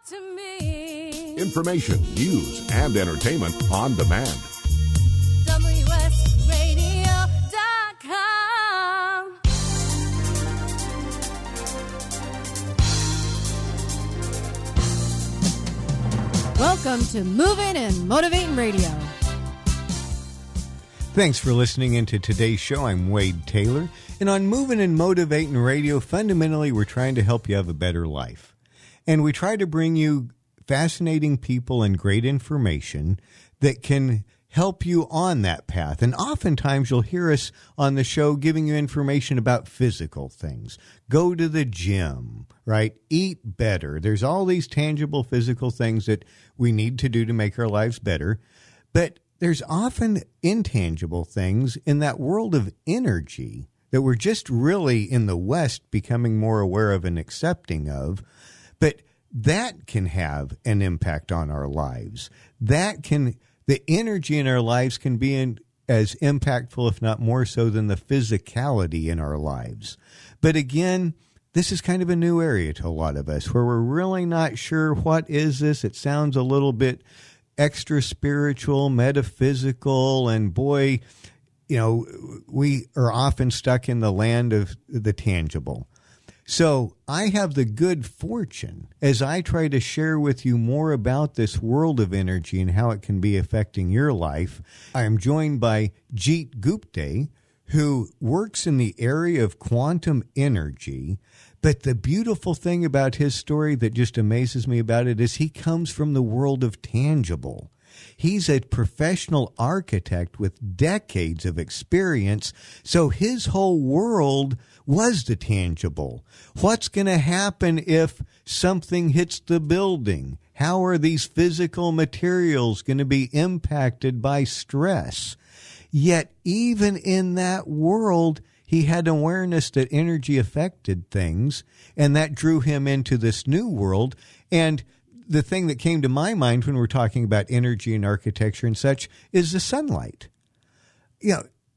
to me. Information, news, and entertainment on demand. WSRadio.com. Welcome to Moving and Motivating Radio. Thanks for listening into today's show. I'm Wade Taylor, and on Moving and Motivating Radio, fundamentally, we're trying to help you have a better life. And we try to bring you fascinating people and great information that can help you on that path. And oftentimes you'll hear us on the show giving you information about physical things. Go to the gym, right? Eat better. There's all these tangible physical things that we need to do to make our lives better. But there's often intangible things in that world of energy that we're just really in the West becoming more aware of and accepting of. But that can have an impact on our lives. The energy in our lives can be as impactful, if not more so, than the physicality in our lives. But again, this is kind of a new area to a lot of us where we're really not sure what is this. It sounds a little bit extra spiritual, metaphysical, and boy, we are often stuck in the land of the tangible. So I have the good fortune, as I try to share with you more about this world of energy and how it can be affecting your life, I am joined by Jit Gupte, who works in the area of quantum energy. But the beautiful thing about his story that just amazes me about it is he comes from the world of tangible. He's a professional architect with decades of experience, so his whole world was the tangible. What's going to happen if something hits the building? How are these physical materials going to be impacted by stress? Yet even in that world, he had awareness that energy affected things, and that drew him into this new world. And the thing that came to my mind when we're talking about energy and architecture and such is the sunlight.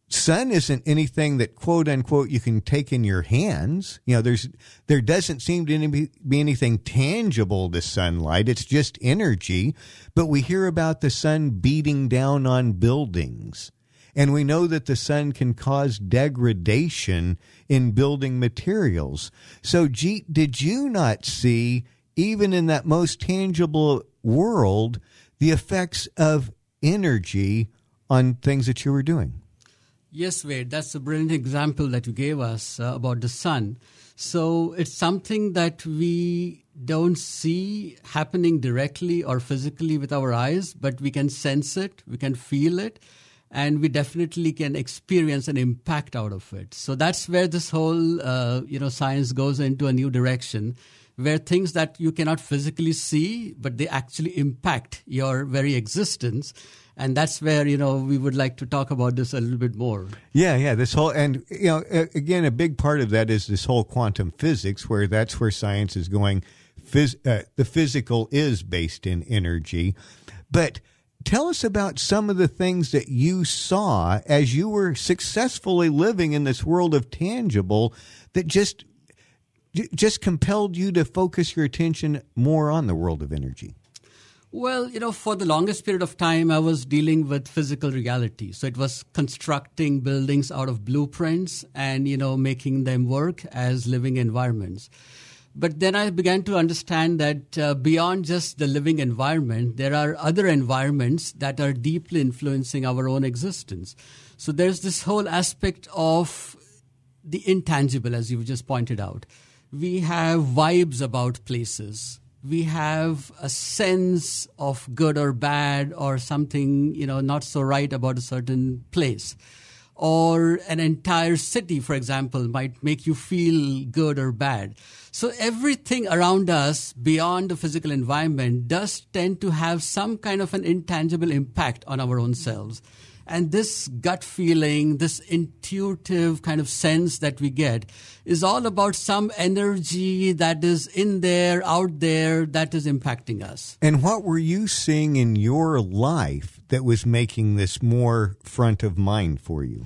Sun isn't anything that, quote unquote, you can take in your hands. There doesn't seem to be anything tangible to sunlight. It's just energy. But we hear about the sun beating down on buildings. And we know that the sun can cause degradation in building materials. So, Jit, did you not see, even in that most tangible world, the effects of energy on things that you were doing? Yes, Wade, that's a brilliant example that you gave us about the sun. So it's something that we don't see happening directly or physically with our eyes, but we can sense it, we can feel it, and we definitely can experience an impact out of it. So that's where this whole, science goes into a new direction, where things that you cannot physically see, but they actually impact your very existence. And that's where, we would like to talk about this a little bit more. Yeah. This whole, and, again, a big part of that is this whole quantum physics, where that's where science is going. The physical is based in energy. But tell us about some of the things that you saw as you were successfully living in this world of tangible that just compelled you to focus your attention more on the world of energy. Well, for the longest period of time, I was dealing with physical reality. So it was constructing buildings out of blueprints and, making them work as living environments. But then I began to understand that beyond just the living environment, there are other environments that are deeply influencing our own existence. So there's this whole aspect of the intangible, as you've just pointed out. We have vibes about places. We have a sense of good or bad or something, not so right about a certain place. Or an entire city, for example, might make you feel good or bad. So everything around us beyond the physical environment does tend to have some kind of an intangible impact on our own selves. And this gut feeling, this intuitive kind of sense that we get is all about some energy that is in there, out there, that is impacting us. And what were you seeing in your life that was making this more front of mind for you?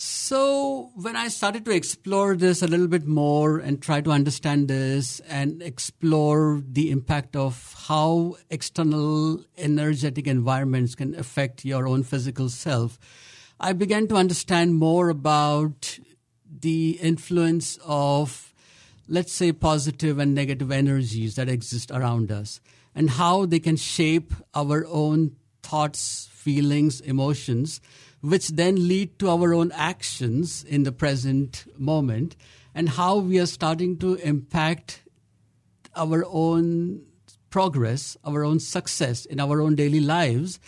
So when I started to explore this a little bit more and try to understand this and explore the impact of how external energetic environments can affect your own physical self, I began to understand more about the influence of, let's say, positive and negative energies that exist around us and how they can shape our own thoughts, feelings, emotions, which then lead to our own actions in the present moment, and how we are starting to impact our own progress, our own success in our own daily lives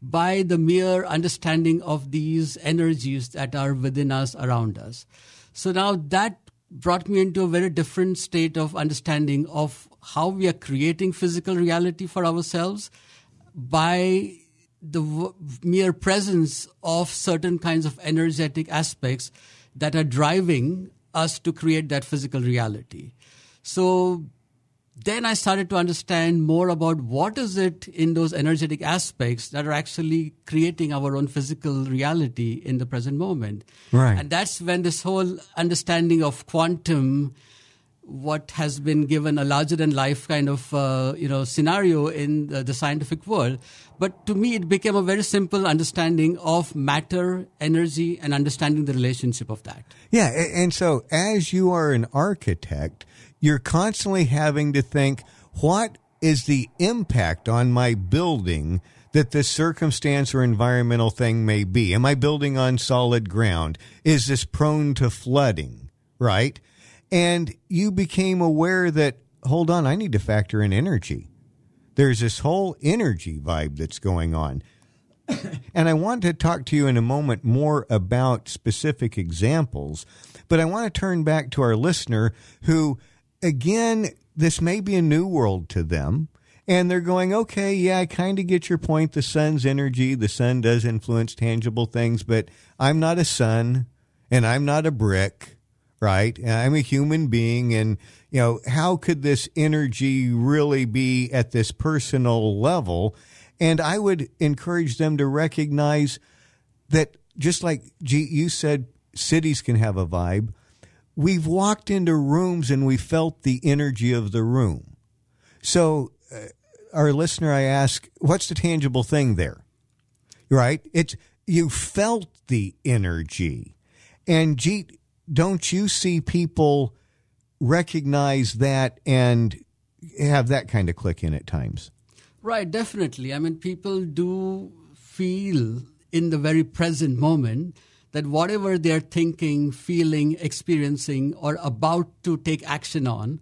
by the mere understanding of these energies that are within us, around us. So now that brought me into a very different state of understanding of how we are creating physical reality for ourselves by the mere presence of certain kinds of energetic aspects that are driving us to create that physical reality. So then I started to understand more about what is it in those energetic aspects that are actually creating our own physical reality in the present moment. Right. And that's when this whole understanding of quantum, what has been given a larger-than-life kind of scenario in the scientific world. But to me, it became a very simple understanding of matter, energy, and understanding the relationship of that. Yeah, and so as you are an architect, you're constantly having to think, what is the impact on my building that this circumstance or environmental thing may be? Am I building on solid ground? Is this prone to flooding, right? And you became aware that, hold on, I need to factor in energy. There's this whole energy vibe that's going on. And I want to talk to you in a moment more about specific examples, but I want to turn back to our listener who, again, this may be a new world to them, and they're going, okay, yeah, I kind of get your point. The sun's energy, the sun does influence tangible things, but I'm not a sun, and I'm not a brick. Right? I'm a human being, and, how could this energy really be at this personal level? And I would encourage them to recognize that, just like you said, cities can have a vibe. We've walked into rooms and we felt the energy of the room. So our listener, I ask, what's the tangible thing there? Right? You felt the energy. And Jit, don't you see people recognize that and have that kind of click in at times? Right, definitely. I mean, people do feel in the very present moment that whatever they're thinking, feeling, experiencing, or about to take action on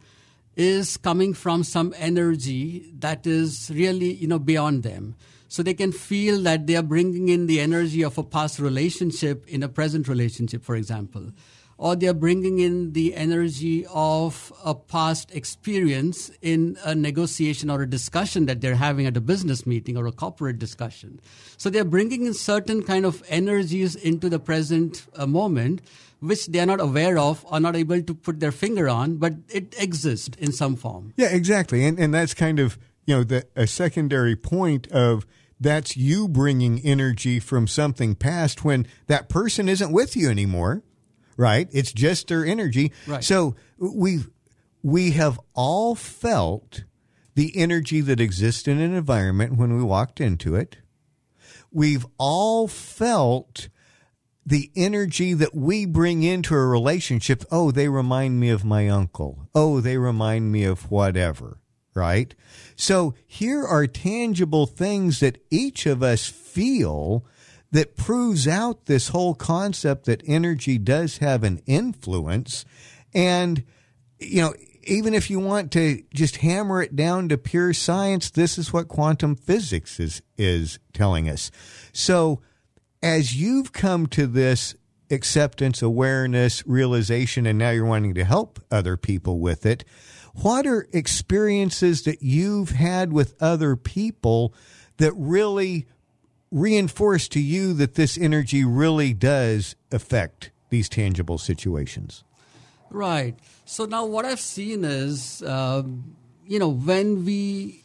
is coming from some energy that is really, beyond them. So they can feel that they are bringing in the energy of a past relationship in a present relationship, for example. Or they are bringing in the energy of a past experience in a negotiation or a discussion that they're having at a business meeting or a corporate discussion. So they're bringing in certain kind of energies into the present moment, which they're not aware of or not able to put their finger on, but it exists in some form. Yeah, exactly. And that's kind of, a secondary point of that's you bringing energy from something past when that person isn't with you anymore. Right? It's just their energy. Right. So we have all felt the energy that exists in an environment when we walked into it. We've all felt the energy that we bring into a relationship. Oh, they remind me of my uncle. Oh, they remind me of whatever. Right? So here are tangible things that each of us feel that proves out this whole concept that energy does have an influence. And, even if you want to just hammer it down to pure science, this is what quantum physics is telling us. So as you've come to this acceptance, awareness, realization, and now you're wanting to help other people with it, what are experiences that you've had with other people that really reinforce to you that this energy really does affect these tangible situations? Right. So now what I've seen is, when we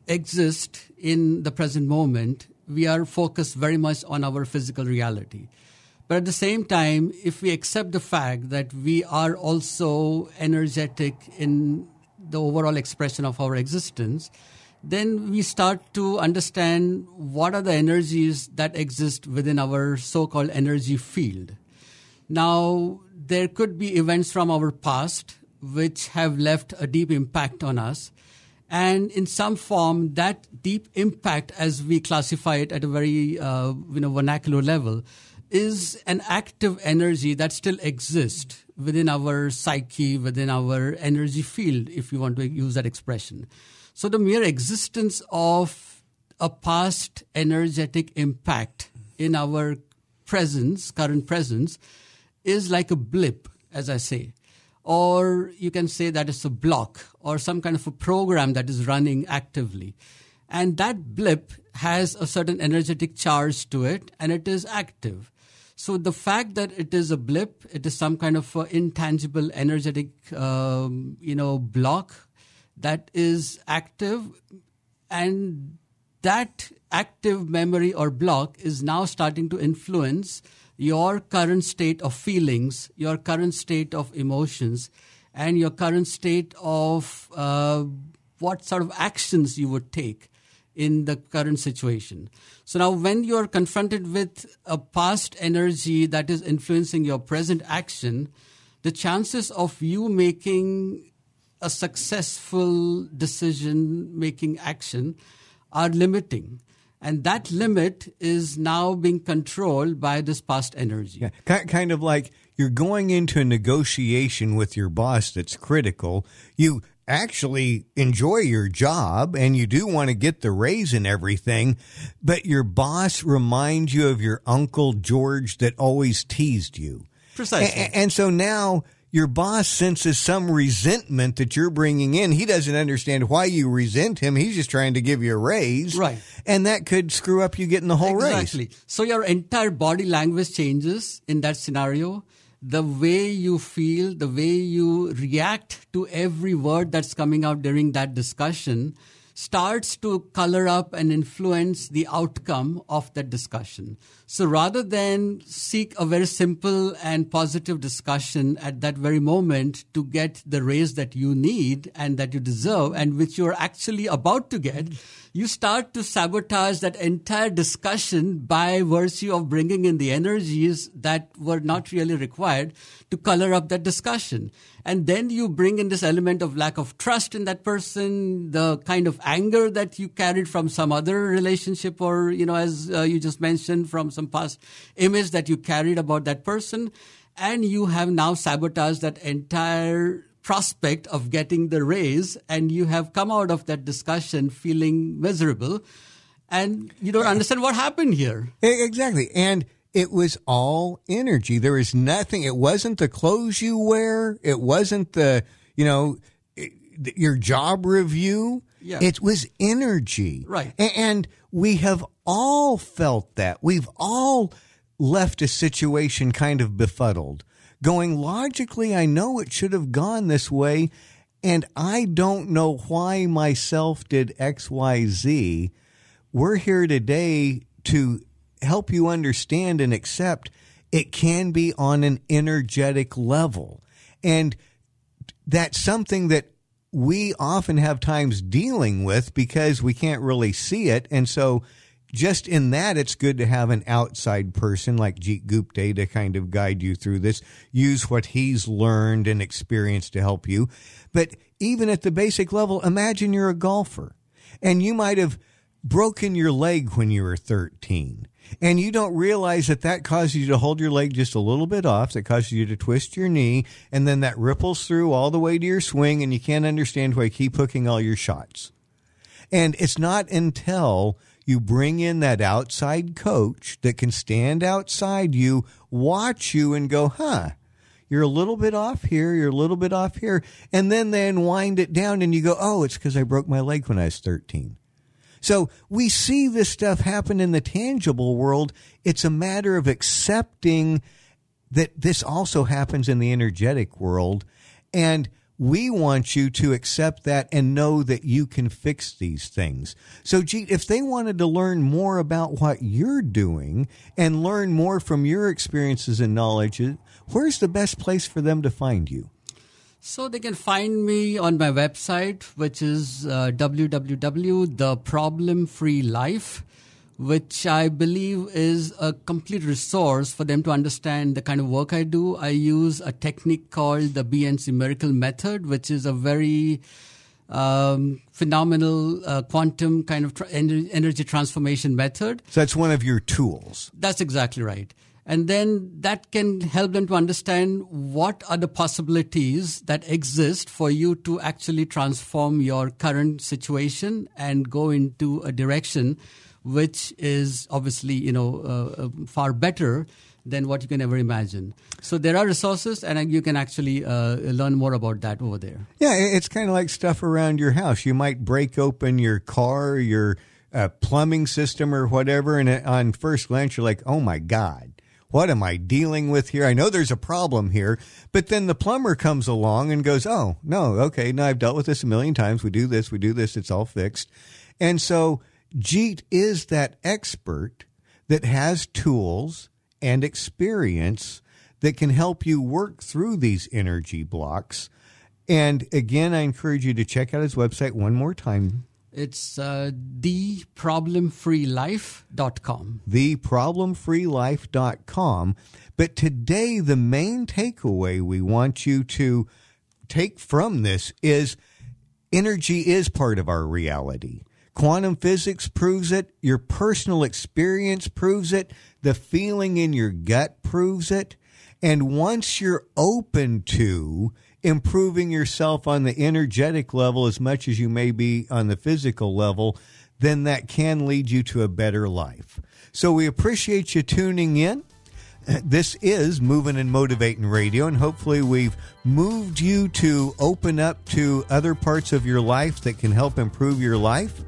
exist in the present moment, we are focused very much on our physical reality. But at the same time, if we accept the fact that we are also energetic in the overall expression of our existence, then we start to understand what are the energies that exist within our so-called energy field. Now, there could be events from our past which have left a deep impact on us. And in some form, that deep impact, as we classify it at a very vernacular level, is an active energy that still exists within our psyche, within our energy field, if you want to use that expression. So the mere existence of a past energetic impact in our presence, current presence, is like a blip, as I say. Or you can say that it's a block or some kind of a program that is running actively. And that blip has a certain energetic charge to it, and it is active. So the fact that it is a blip, it is some kind of intangible energetic, block that is active, and that active memory or block is now starting to influence your current state of feelings, your current state of emotions, and your current state of what sort of actions you would take in the current situation. So now when you're confronted with a past energy that is influencing your present action, the chances of you making a successful decision-making action are limiting. And that limit is now being controlled by this past energy. Yeah. Kind of like you're going into a negotiation with your boss that's critical. You actually enjoy your job and you do want to get the raise and everything, but your boss reminds you of your Uncle George that always teased you. Precisely. And so now your boss senses some resentment that you're bringing in. He doesn't understand why you resent him. He's just trying to give you a raise. Right. And that could screw up you getting the whole raise. Exactly. So your entire body language changes in that scenario. The way you feel, the way you react to every word that's coming out during that discussion starts to color up and influence the outcome of that discussion. So rather than seek a very simple and positive discussion at that very moment to get the raise that you need and that you deserve and which you're actually about to get, you start to sabotage that entire discussion by virtue of bringing in the energies that were not really required to color up that discussion. And then you bring in this element of lack of trust in that person, the kind of anger that you carried from some other relationship or, as you just mentioned, from some past image that you carried about that person. And you have now sabotaged that entire prospect of getting the raise, and you have come out of that discussion feeling miserable, and you don't understand what happened here. Exactly. And it was all energy. There is nothing. It wasn't the clothes you wear. It wasn't your job review. Yeah. It was energy. Right. And we have all felt that. We've all left a situation kind of befuddled, going, logically, I know it should have gone this way, and I don't know why myself did X, Y, Z. We're here today to help you understand and accept it can be on an energetic level. And that's something that we often have times dealing with because we can't really see it. And so just in that, it's good to have an outside person like Jit Gupte to kind of guide you through this, use what he's learned and experienced to help you. But even at the basic level, imagine you're a golfer and you might have broken your leg when you were 13. And you don't realize that causes you to hold your leg just a little bit off. That causes you to twist your knee. And then that ripples through all the way to your swing. And you can't understand why you keep hooking all your shots. And it's not until you bring in that outside coach that can stand outside you, watch you and go, you're a little bit off here. You're a little bit off here. And then they unwind it down and you go, it's because I broke my leg when I was 13. So we see this stuff happen in the tangible world. It's a matter of accepting that this also happens in the energetic world. And We want you to accept that and know that you can fix these things. So, Jit, if they wanted to learn more about what you're doing and learn more from your experiences and knowledge, where's the best place for them to find you? So they can find me on my website, which is www.theproblemfreelife, which I believe is a complete resource for them to understand the kind of work I do. I use a technique called the BNC Miracle Method, which is a very phenomenal quantum kind of energy transformation method. So that's one of your tools. That's exactly right. And then that can help them to understand what are the possibilities that exist for you to actually transform your current situation and go into a direction which is obviously, far better than what you can ever imagine. So there are resources, and you can actually learn more about that over there. Yeah, it's kind of like stuff around your house. You might break open your car, your plumbing system or whatever, and on first glance you're like, oh my God, what am I dealing with here? I know there's a problem here. But then the plumber comes along and goes, oh, no, okay, no, I've dealt with this a million times. We do this, it's all fixed. And so Jit is that expert that has tools and experience that can help you work through these energy blocks. And again, I encourage you to check out his website one more time. It's theproblemfreelife.com. Theproblemfreelife.com. But today, the main takeaway we want you to take from this is energy is part of our reality. Quantum physics proves it. Your personal experience proves it. The feeling in your gut proves it. And once you're open to improving yourself on the energetic level as much as you may be on the physical level, then that can lead you to a better life. So we appreciate you tuning in. This is Moving and Motivating Radio, and hopefully we've moved you to open up to other parts of your life that can help improve your life.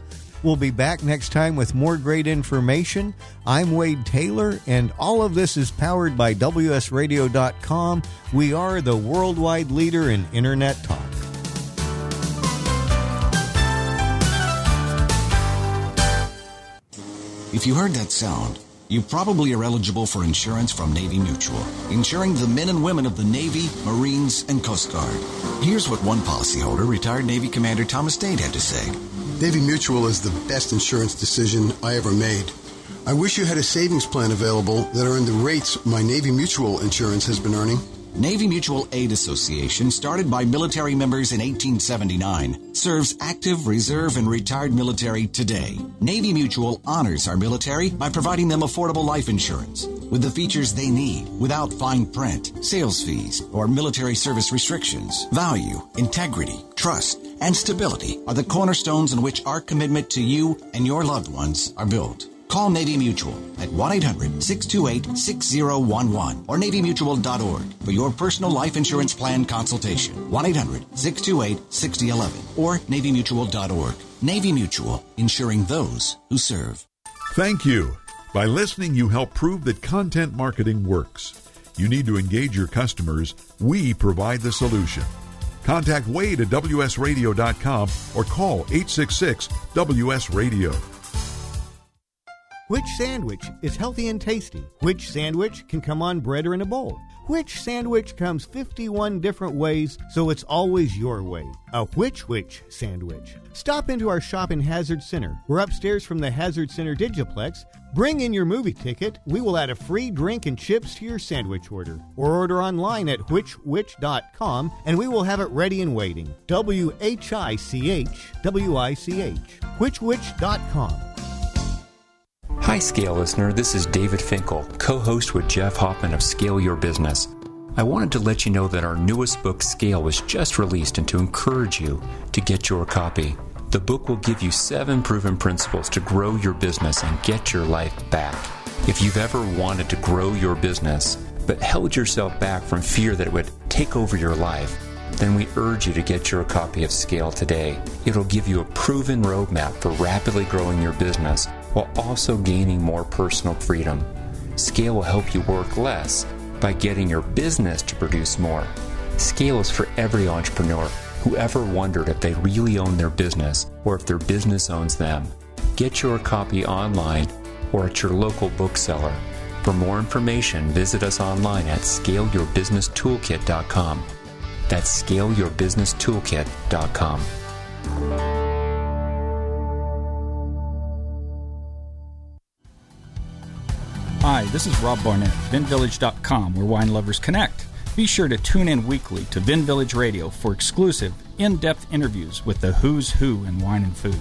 We'll be back next time with more great information. I'm Wade Taylor, and all of this is powered by WSRadio.com. We are the worldwide leader in Internet talk. If you heard that sound, you probably are eligible for insurance from Navy Mutual, insuring the men and women of the Navy, Marines, and Coast Guard. Here's what one policyholder, retired Navy Commander Thomas Dade, had to say. Navy Mutual is the best insurance decision I ever made. I wish you had a savings plan available that earned the rates my Navy Mutual insurance has been earning. Navy Mutual Aid Association, started by military members in 1879, serves active, reserve, and retired military today. Navy Mutual honors our military by providing them affordable life insurance with the features they need without fine print, sales fees, or military service restrictions. Value, integrity, trust, and stability are the cornerstones on which our commitment to you and your loved ones are built. Call Navy Mutual at 1-800-628-6011 or NavyMutual.org for your personal life insurance plan consultation. 1-800-628-6011 or NavyMutual.org. Navy Mutual, insuring those who serve. Thank you. By listening, you help prove that content marketing works. You need to engage your customers. We provide the solution. Contact Wade at WSRadio.com or call 866-WS-RADIO. Which sandwich is healthy and tasty? Which sandwich can come on bread or in a bowl? Which sandwich comes 51 different ways, so it's always your way? A which sandwich. Stop into our shop in Hazard Center. We're upstairs from the Hazard Center Digiplex. Bring in your movie ticket. We will add a free drink and chips to your sandwich order. Or order online at which.com, and we will have it ready and waiting. WHICH, which.com. Hi, Scale listener. This is David Finkel, co-host with Jeff Hoffman of Scale Your Business. I wanted to let you know that our newest book, Scale, was just released and to encourage you to get your copy. The book will give you 7 proven principles to grow your business and get your life back. If you've ever wanted to grow your business, but held yourself back from fear that it would take over your life, then we urge you to get your copy of Scale today. It'll give you a proven roadmap for rapidly growing your business while also gaining more personal freedom. Scale will help you work less by getting your business to produce more. Scale is for every entrepreneur who ever wondered if they really own their business or if their business owns them. Get your copy online or at your local bookseller. For more information, visit us online at scaleyourbusinesstoolkit.com. That's scaleyourbusinesstoolkit.com. Hi, this is Rob Barnett, VinVillage.com, where wine lovers connect. Be sure to tune in weekly to Vin Village Radio for exclusive, in-depth interviews with the who's who in wine and food.